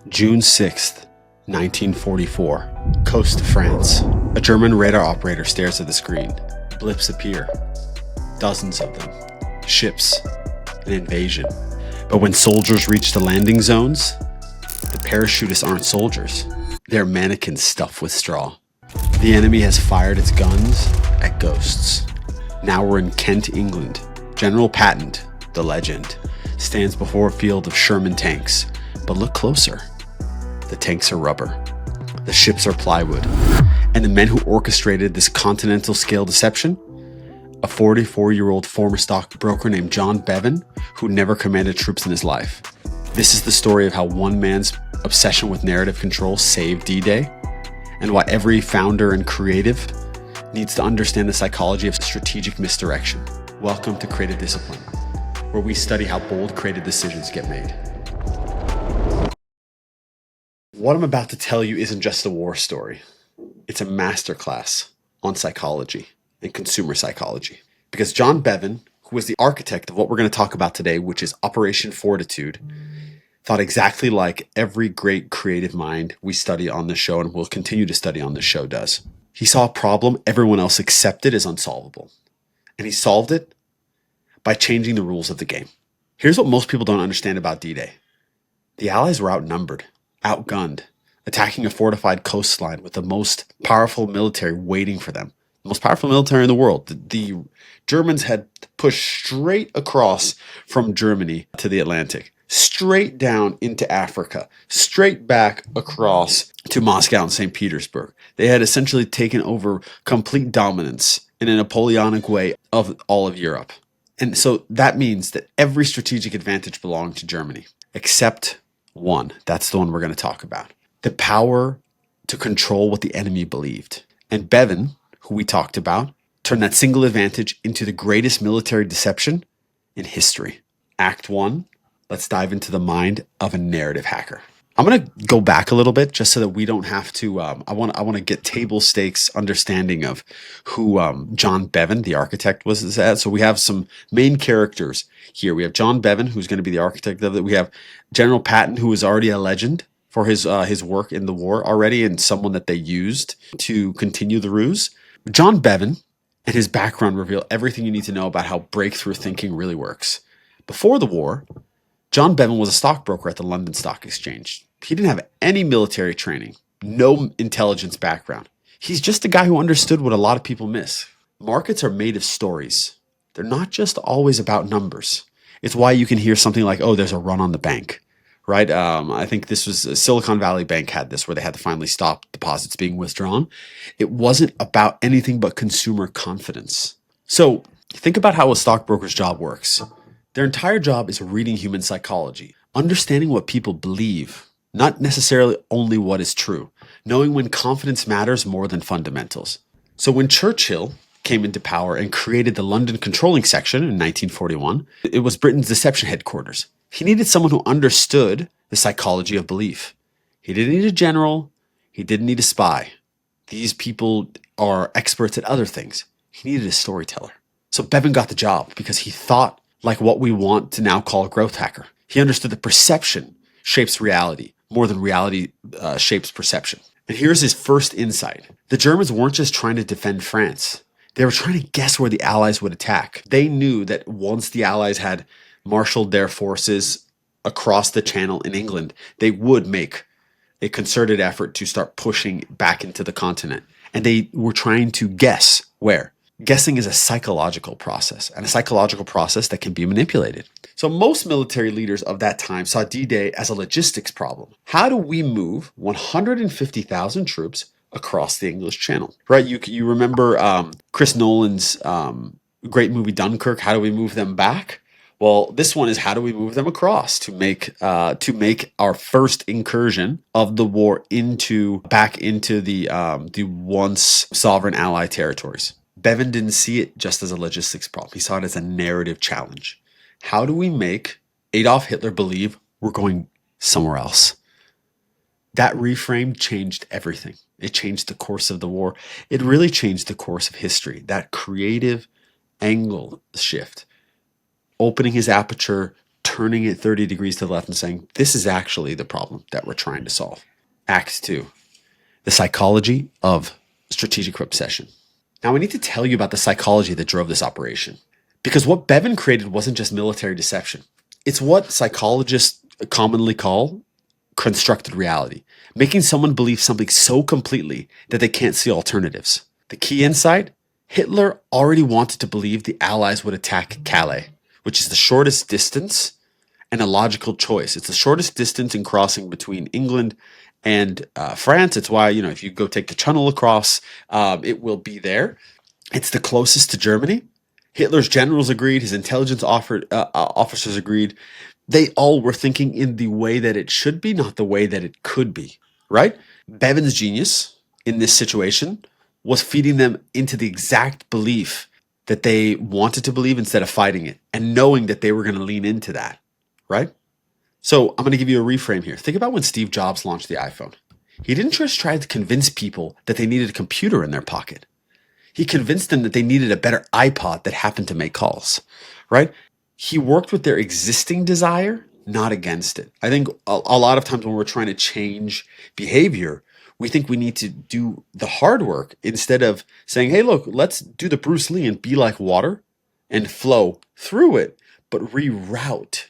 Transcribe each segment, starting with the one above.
June 6th, 1944. Coast of France. A German radar operator stares at the screen. Blips appear. Dozens of them. Ships. An invasion. But when soldiers reach the landing zones, the parachutists aren't soldiers. They're mannequins stuffed with straw. The enemy has fired its guns at ghosts. Now we're in Kent, England. General Patton, the legend, stands before a field of Sherman tanks. But look closer. The tanks are rubber. The ships are plywood. And the men who orchestrated this continental scale deception? A 44-year-old former stockbroker named John Bevan, who never commanded troops in his life. This is the story of how one man's obsession with narrative control saved D-Day, and why every founder and creative needs to understand the psychology of strategic misdirection. Welcome to Creative Discipline, where we study how bold creative decisions get made. What I'm about to tell you isn't just a war story. It's a masterclass on psychology and consumer psychology. Because John Bevan, who was the architect of what we're going to talk about today, which is Operation Fortitude, thought exactly like every great creative mind we study on this show and will continue to study on this show does. He saw a problem everyone else accepted as unsolvable. And he solved it by changing the rules of the game. Here's what most people don't understand about D-Day. The Allies were outnumbered, outgunned, attacking a fortified coastline with the most powerful military waiting for them. The most powerful military in the world. The Germans had pushed straight across from Germany to the Atlantic, straight down into Africa, straight back across to Moscow and St. Petersburg. They had essentially taken over complete dominance in a Napoleonic way of all of Europe. And so that means that every strategic advantage belonged to Germany, except one. That's the one we're going to talk about. The power to control what the enemy believed. And Bevan, who we talked about, turned that single advantage into the greatest military deception in history. Act 1, let's dive into the mind of a narrative hacker. I'm going to go back a little bit just so that we don't have to, I want to get table stakes understanding of who John Bevan, the architect, was at. So we have some main characters here. We have John Bevan, who's going to be the architect of it. We have General Patton, who is already a legend for his work in the war already, and someone that they used to continue the ruse. John Bevan and his background reveal everything you need to know about how breakthrough thinking really works. Before the war, John Bevan was a stockbroker at the London Stock Exchange. He didn't have any military training, no intelligence background. He's just a guy who understood what a lot of people miss. Markets are made of stories. They're not just always about numbers. It's why you can hear something like, oh, there's a run on the bank, right? I think this was Silicon Valley Bank had this where they had to finally stop deposits being withdrawn. It wasn't about anything but consumer confidence. So think about how a stockbroker's job works. Their entire job is reading human psychology, understanding what people believe, not necessarily only what is true, knowing when confidence matters more than fundamentals. So when Churchill came into power and created the London Controlling Section in 1941, it was Britain's deception headquarters. He needed someone who understood the psychology of belief. He didn't need a general. He didn't need a spy. These people are experts at other things. He needed a storyteller. So Bevan got the job because he thought like what we want to now call a growth hacker. He understood that perception shapes reality more than reality shapes perception. And here's his first insight. The Germans weren't just trying to defend France. They were trying to guess where the Allies would attack. They knew that once the Allies had marshaled their forces across the Channel in England, they would make a concerted effort to start pushing back into the continent. And they were trying to guess where. Guessing is a psychological process, and a psychological process that can be manipulated. So most military leaders of that time saw D-Day as a logistics problem. How do we move 150,000 troops across the English Channel? Right? You remember Chris Nolan's great movie Dunkirk, How Do We Move Them Back? Well, this one is how do we move them across to make our first incursion of the war back into the once sovereign Allied territories. Bevan didn't see it just as a logistics problem. He saw it as a narrative challenge. How do we make Adolf Hitler believe we're going somewhere else? That reframe changed everything. It changed the course of the war. It really changed the course of history. That creative angle shift, opening his aperture turning it 30 degrees to the left and saying, this is actually the problem that we're trying to solve. Act 2, the psychology of strategic obsession. Now, I need to tell you about the psychology that drove this operation. Because what Bevan created wasn't just military deception. It's what psychologists commonly call constructed reality, making someone believe something so completely that they can't see alternatives. The key insight? Hitler already wanted to believe the Allies would attack Calais, which is the shortest distance and a logical choice. It's the shortest distance in crossing between England and France. It's why, if you go take the channel across, it will be there. It's the closest to Germany. Hitler's generals agreed. His intelligence officers agreed. They all were thinking in the way that it should be, not the way that it could be, right? Bevan's genius in this situation was feeding them into the exact belief that they wanted to believe instead of fighting it, and knowing that they were going to lean into that, right? So I'm going to give you a reframe here. Think about when Steve Jobs launched the iPhone. He didn't just try to convince people that they needed a computer in their pocket. He convinced them that they needed a better iPod that happened to make calls, right? He worked with their existing desire, not against it. I think a lot of times when we're trying to change behavior, we think we need to do the hard work instead of saying, hey, look, let's do the Bruce Lee and be like water and flow through it, but reroute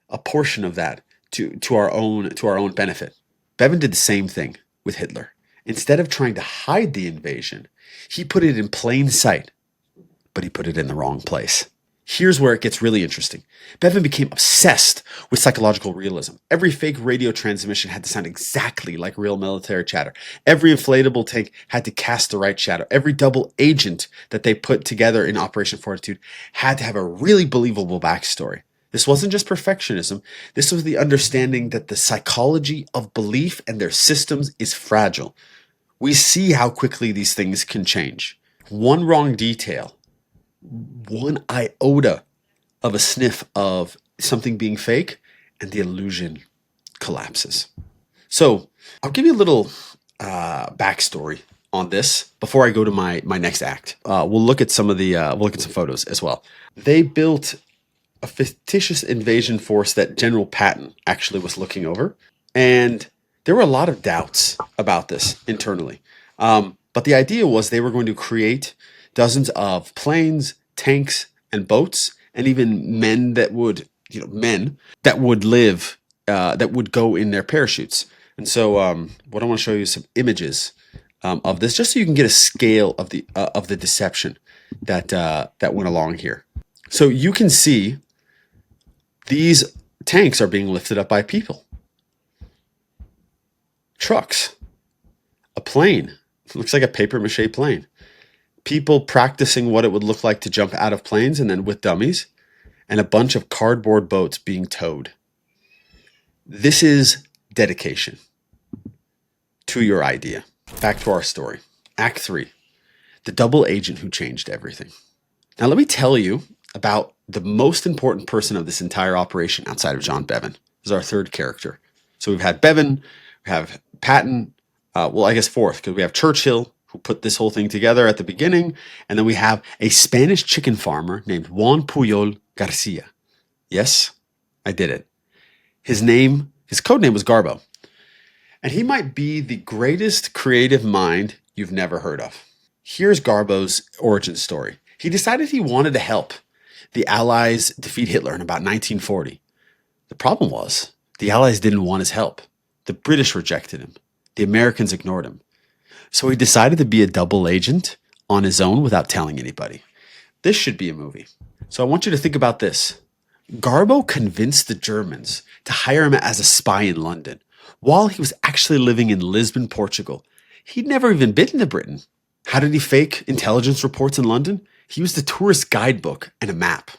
a portion of that to our own benefit. Bevan did the same thing with Hitler. Instead of trying to hide the invasion, he put it in plain sight, but he put it in the wrong place. Here's where it gets really interesting. Bevan became obsessed with psychological realism. Every fake radio transmission had to sound exactly like real military chatter. Every inflatable tank had to cast the right shadow. Every double agent that they put together in Operation Fortitude had to have a really believable backstory. This wasn't just perfectionism. This was the understanding that the psychology of belief and their systems is fragile. We see how quickly these things can change. One wrong detail, one iota of a sniff of something being fake, and the illusion collapses. So I'll give you a little backstory on this before I go to my next act. We'll look at some photos as well. They built a fictitious invasion force that General Patton actually was looking over, and there were a lot of doubts about this internally. But the idea was they were going to create dozens of planes, tanks, and boats, and even men that would live, that would go in their parachutes. And so, what I want to show you is some images of this, just so you can get a scale of the deception that went along here. So you can see these tanks are being lifted up by people. Trucks, a plane, it looks like a papier-mâché plane. People practicing what it would look like to jump out of planes and then with dummies, and a bunch of cardboard boats being towed. This is dedication to your idea. Back to our story. Act 3, the double agent who changed everything. Now let me tell you about the most important person of this entire operation outside of John Bevan. This is our third character. So we've had Bevan, we have Patton, I guess fourth, because we have Churchill, who put this whole thing together at the beginning, and then we have a Spanish chicken farmer named Juan Puyol Garcia. Yes, I did it. His code name was Garbo. And he might be the greatest creative mind you've never heard of. Here's Garbo's origin story. He decided he wanted to help the Allies defeat Hitler in about 1940. The problem was the Allies didn't want his help. The British rejected him. The Americans ignored him. So he decided to be a double agent on his own without telling anybody. This should be a movie. So I want you to think about this. Garbo convinced the Germans to hire him as a spy in London while he was actually living in Lisbon, Portugal. He'd never even been to Britain. How did he fake intelligence reports in London? He used a tourist guidebook and a map.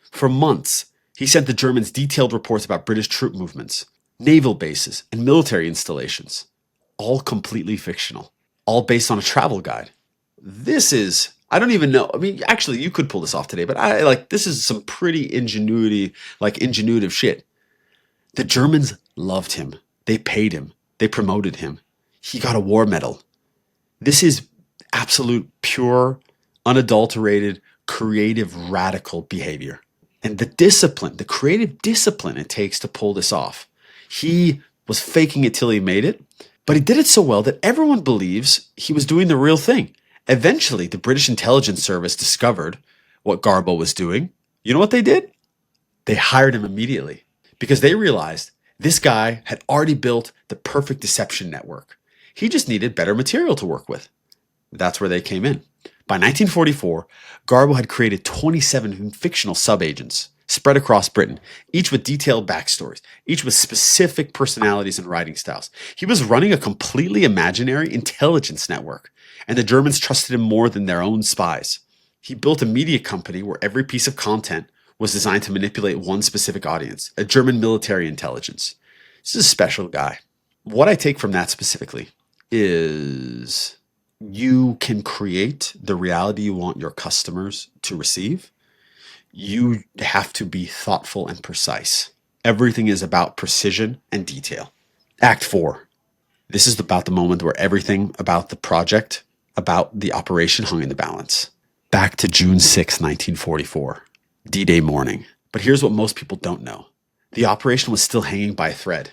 For months, he sent the Germans detailed reports about British troop movements, naval bases, and military installations. All completely fictional. All based on a travel guide. This is, I don't even know. I mean, actually, you could pull this off today, but this is some pretty ingenuitive shit. The Germans loved him. They paid him. They promoted him. He got a war medal. This is absolute, pure, unadulterated, creative, radical behavior. And the discipline, the creative discipline it takes to pull this off. He was faking it till he made it, but he did it so well that everyone believes he was doing the real thing. Eventually, the British intelligence service discovered what Garbo was doing. You know what they did? They hired him immediately because they realized this guy had already built the perfect deception network. He just needed better material to work with. That's where they came in. By 1944, Garbo had created 27 fictional sub-agents spread across Britain, each with detailed backstories, each with specific personalities and writing styles. He was running a completely imaginary intelligence network, and the Germans trusted him more than their own spies. He built a media company where every piece of content was designed to manipulate one specific audience, a German military intelligence. This is a special guy. What I take from that specifically is you can create the reality you want your customers to receive. You have to be thoughtful and precise. Everything is about precision and detail. Act 4. This is about the moment where everything about the project, about the operation hung in the balance. Back to June 6, 1944, D-Day morning. But here's what most people don't know. The operation was still hanging by a thread,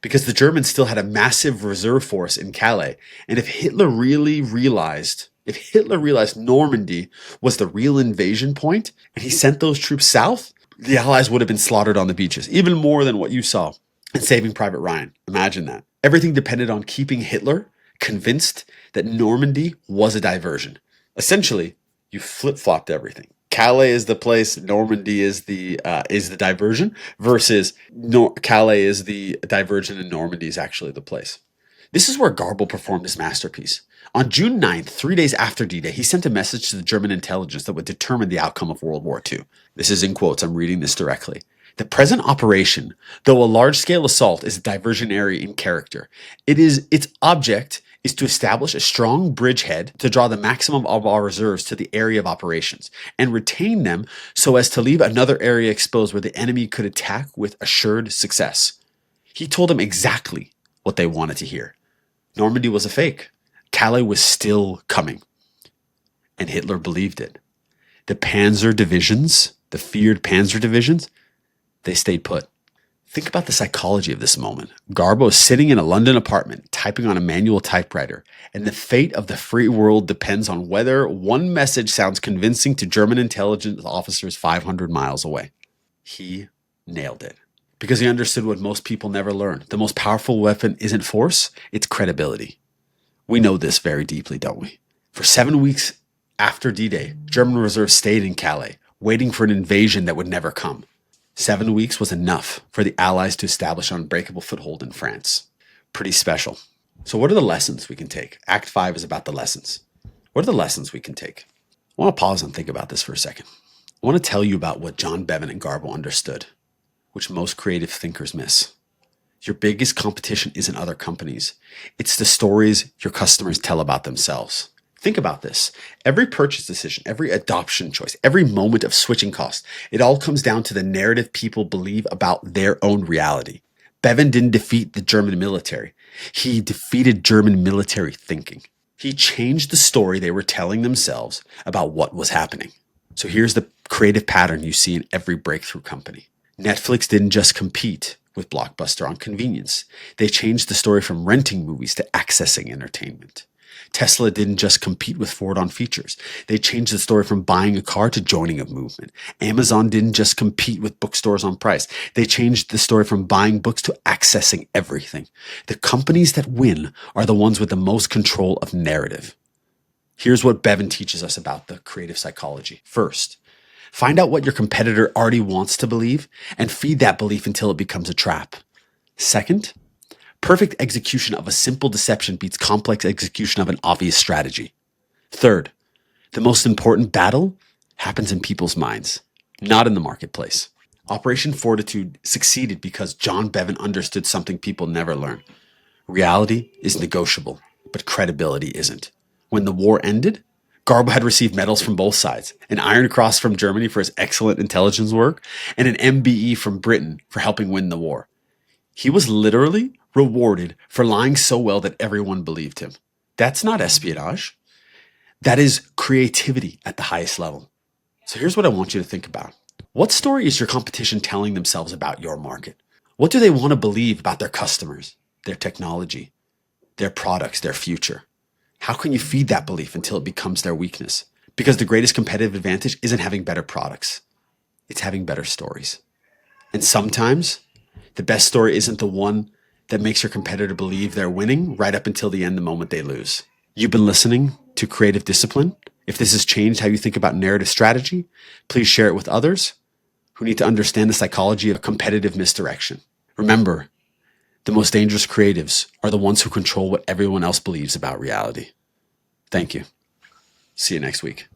because the Germans still had a massive reserve force in Calais. And if Hitler realized Normandy was the real invasion point, and he sent those troops south, the Allies would have been slaughtered on the beaches, even more than what you saw in Saving Private Ryan. Imagine that. Everything depended on keeping Hitler convinced that Normandy was a diversion. Essentially, you flip-flopped everything. Calais is the place, Normandy is the diversion, versus Calais is the diversion and Normandy is actually the place. This is where Garbo performed his masterpiece. On June 9th, 3 days after D-Day, he sent a message to the German intelligence that would determine the outcome of World War II. This is in quotes, I'm reading this directly. The present operation, though a large-scale assault, is diversionary in character. Its object is to establish a strong bridgehead to draw the maximum of our reserves to the area of operations and retain them so as to leave another area exposed where the enemy could attack with assured success. He told them exactly what they wanted to hear. Normandy was a fake. Calais was still coming. And Hitler believed it. The Panzer divisions, the feared Panzer divisions, they stayed put. Think about the psychology of this moment. Garbo is sitting in a London apartment, typing on a manual typewriter, and the fate of the free world depends on whether one message sounds convincing to German intelligence officers 500 miles away. He nailed it. Because he understood what most people never learn. The most powerful weapon isn't force, it's credibility. We know this very deeply, don't we? For 7 weeks after D-Day, German reserves stayed in Calais, waiting for an invasion that would never come. 7 weeks was enough for the Allies to establish an unbreakable foothold in France. Pretty special. So what are the lessons we can take? Act 5 is about the lessons. What are the lessons we can take? I want to pause and think about this for a second. I want to tell you about what John Bevan and Garbo understood, which most creative thinkers miss. Your biggest competition isn't other companies. It's the stories your customers tell about themselves. Think about this. Every purchase decision, every adoption choice, every moment of switching costs, it all comes down to the narrative people believe about their own reality. Bevan didn't defeat the German military. He defeated German military thinking. He changed the story they were telling themselves about what was happening. So here's the creative pattern you see in every breakthrough company. Netflix didn't just compete with Blockbuster on convenience. They changed the story from renting movies to accessing entertainment. Tesla didn't just compete with Ford on features. They changed the story from buying a car to joining a movement. Amazon didn't just compete with bookstores on price. They changed the story from buying books to accessing everything. The companies that win are the ones with the most control of narrative. Here's what Bevan teaches us about the creative psychology. First, find out what your competitor already wants to believe and feed that belief until it becomes a trap. Second, perfect execution of a simple deception beats complex execution of an obvious strategy. Third, the most important battle happens in people's minds, not in the marketplace. Operation Fortitude succeeded because John Bevan understood something people never learn. Reality is negotiable, but credibility isn't. When the war ended, Garbo had received medals from both sides, an Iron Cross from Germany for his excellent intelligence work, and an MBE from Britain for helping win the war. He was literally rewarded for lying so well that everyone believed him. That's not espionage. That is creativity at the highest level. So here's what I want you to think about. What story is your competition telling themselves about your market? What do they want to believe about their customers, their technology, their products, their future? How can you feed that belief until it becomes their weakness? Because the greatest competitive advantage isn't having better products. It's having better stories. And sometimes the best story isn't the one that makes your competitor believe they're winning right up until the end, the moment they lose. You've been listening to Creative Discipline. If this has changed how you think about narrative strategy, please share it with others who need to understand the psychology of competitive misdirection. Remember, the most dangerous creatives are the ones who control what everyone else believes about reality. Thank you. See you next week.